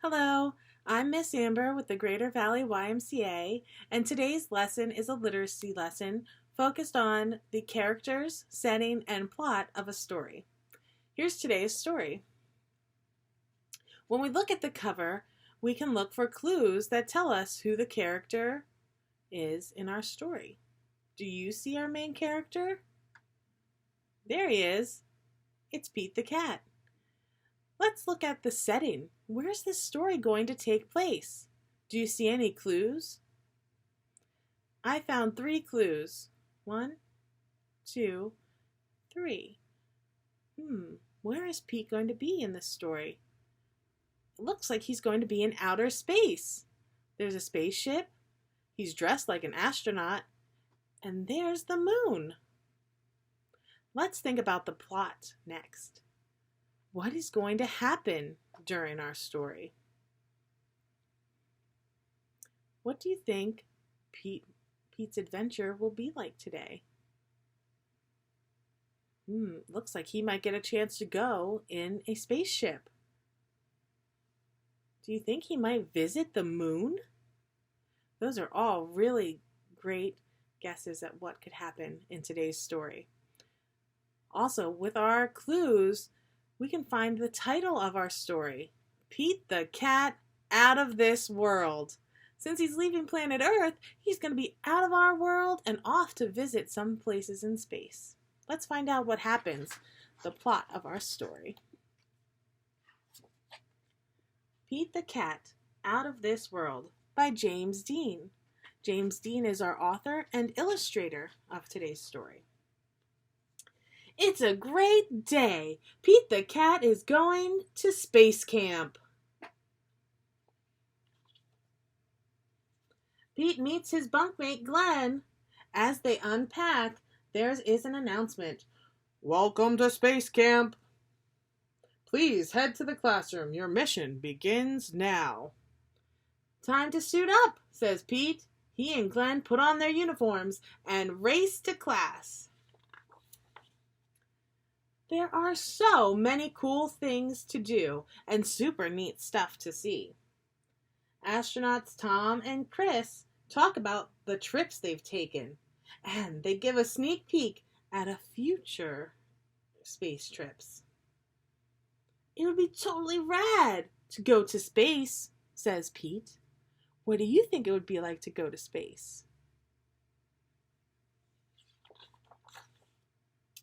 Hello, I'm Miss Amber with the Greater Valley YMCA, and today's lesson is a literacy lesson focused on the characters, setting, and plot of a story. Here's today's story. When we look at the cover, we can look for clues that tell us who the character is in our story. Do you see our main character? There he is. It's Pete the cat. Let's look at the setting. Where's this story going to take place? Do you see any clues? I found 3 clues. 1, 2, 3. Where is Pete going to be in this story? It looks like he's going to be in outer space. There's a spaceship. He's dressed like an astronaut. And there's the moon. Let's think about the plot next. What is going to happen during our story? What do you think Pete's adventure will be like today? Looks like he might get a chance to go in a spaceship. Do you think he might visit the moon? Those are all really great guesses at what could happen in today's story. Also, with our clues, we can find the title of our story, Pete the Cat Out of This World. Since he's leaving planet Earth, he's going to be out of our world and off to visit some places in space. Let's find out what happens, the plot of our story. Pete the Cat Out of This World by James Dean. James Dean is our author and illustrator of today's story. It's a great day. Pete the cat is going to space camp. Pete meets his bunkmate Glenn. As they unpack, there is an announcement. Welcome to space camp. Please head to the classroom. Your mission begins now. Time to suit up, says Pete. He and Glenn put on their uniforms and race to class. There are so many cool things to do and super neat stuff to see. Astronauts Tom and Chris talk about the trips they've taken, and they give a sneak peek at a future space trips. It would be totally rad to go to space, says Pete. What do you think it would be like to go to space?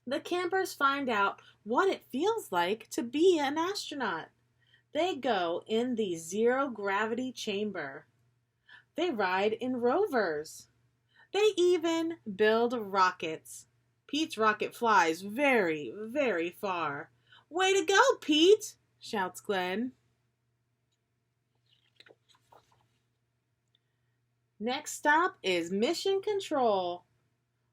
The campers find out what it feels like to be an astronaut. They go in the zero-gravity chamber. They ride in rovers. They even build rockets. Pete's rocket flies very, very far. Way to go, Pete! Shouts Glenn. Next stop is Mission Control.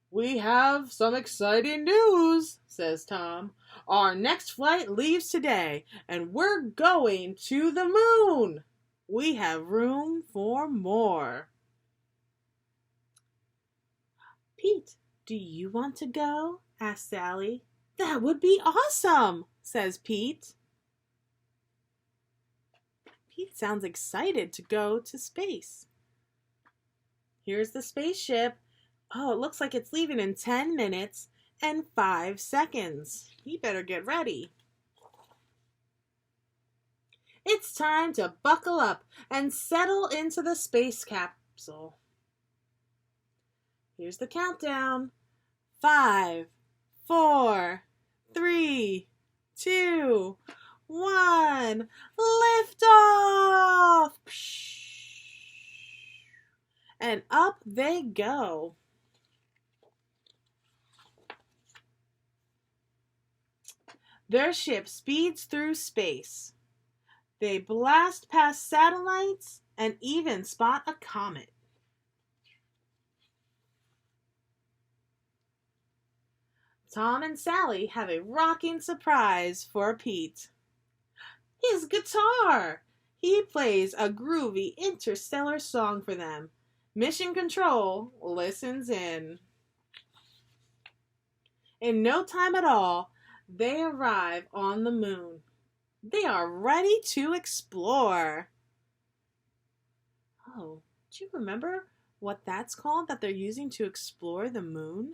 We have some exciting news, says Tom. Our next flight leaves today, and we're going to the moon. We have room for more. Pete, do you want to go? Asks Sally. That would be awesome, says Pete. Pete sounds excited to go to space. Here's the spaceship. Oh, it looks like it's leaving in 10 minutes and 5 seconds. You better get ready. It's time to buckle up and settle into the space capsule. Here's the countdown. 5, 4, 3, 2, 1. Lift off! And up they go. Their ship speeds through space. They blast past satellites and even spot a comet. Tom and Sally have a rocking surprise for Pete. His guitar! He plays a groovy interstellar song for them. Mission Control listens in. In no time at all, they arrive on the moon. They are ready to explore. Oh, do you remember what that's called that they're using to explore the moon?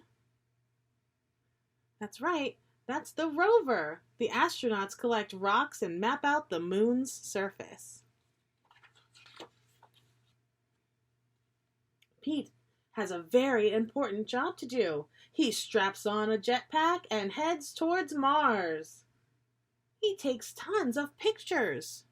That's right, that's the rover. The astronauts collect rocks and map out the moon's surface. Pete has a very important job to do. He straps on a jetpack and heads towards Mars. He takes tons of pictures.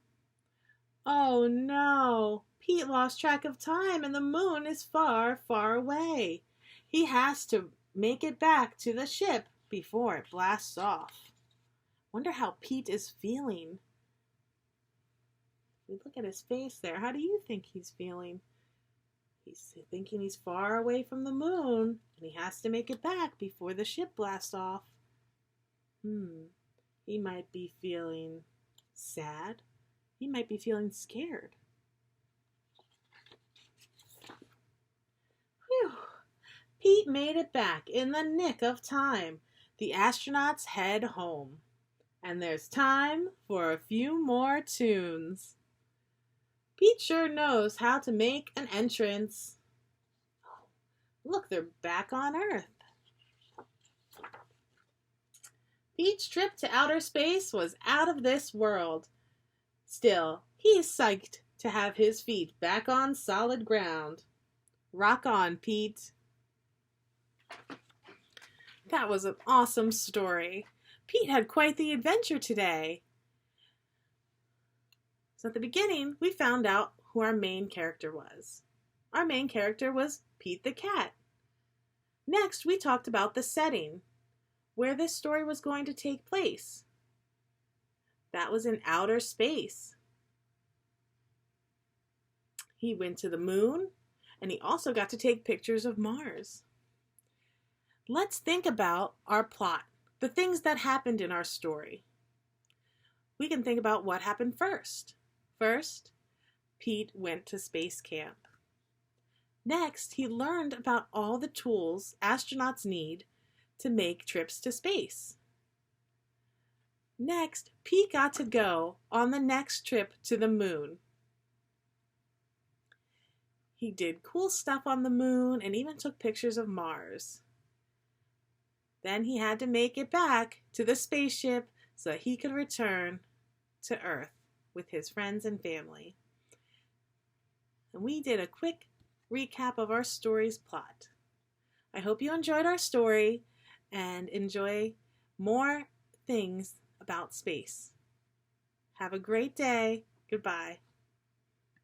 Oh no, Pete lost track of time and the moon is far, far away. He has to make it back to the ship before it blasts off. Wonder how Pete is feeling. If we look at his face there, how do you think he's feeling? He's thinking he's far away from the moon and he has to make it back before the ship blasts off. He might be feeling sad. He might be feeling scared. Phew. Pete made it back in the nick of time. The astronauts head home. And there's time for a few more tunes. Pete sure knows how to make an entrance. Look, they're back on Earth. Pete's trip to outer space was out of this world. Still, he's psyched to have his feet back on solid ground. Rock on, Pete. That was an awesome story. Pete had quite the adventure today. So at the beginning, we found out who our main character was. Our main character was Pete the cat. Next, we talked about the setting, where this story was going to take place. That was in outer space. He went to the moon, and he also got to take pictures of Mars. Let's think about our plot, the things that happened in our story. We can think about what happened first. First, Pete went to space camp. Next, he learned about all the tools astronauts need to make trips to space. Next, Pete got to go on the next trip to the moon. He did cool stuff on the moon and even took pictures of Mars. Then he had to make it back to the spaceship so that he could return to Earth with his friends and family. And we did a quick recap of our story's plot. I hope you enjoyed our story and enjoy more things about space. Have a great day. Goodbye.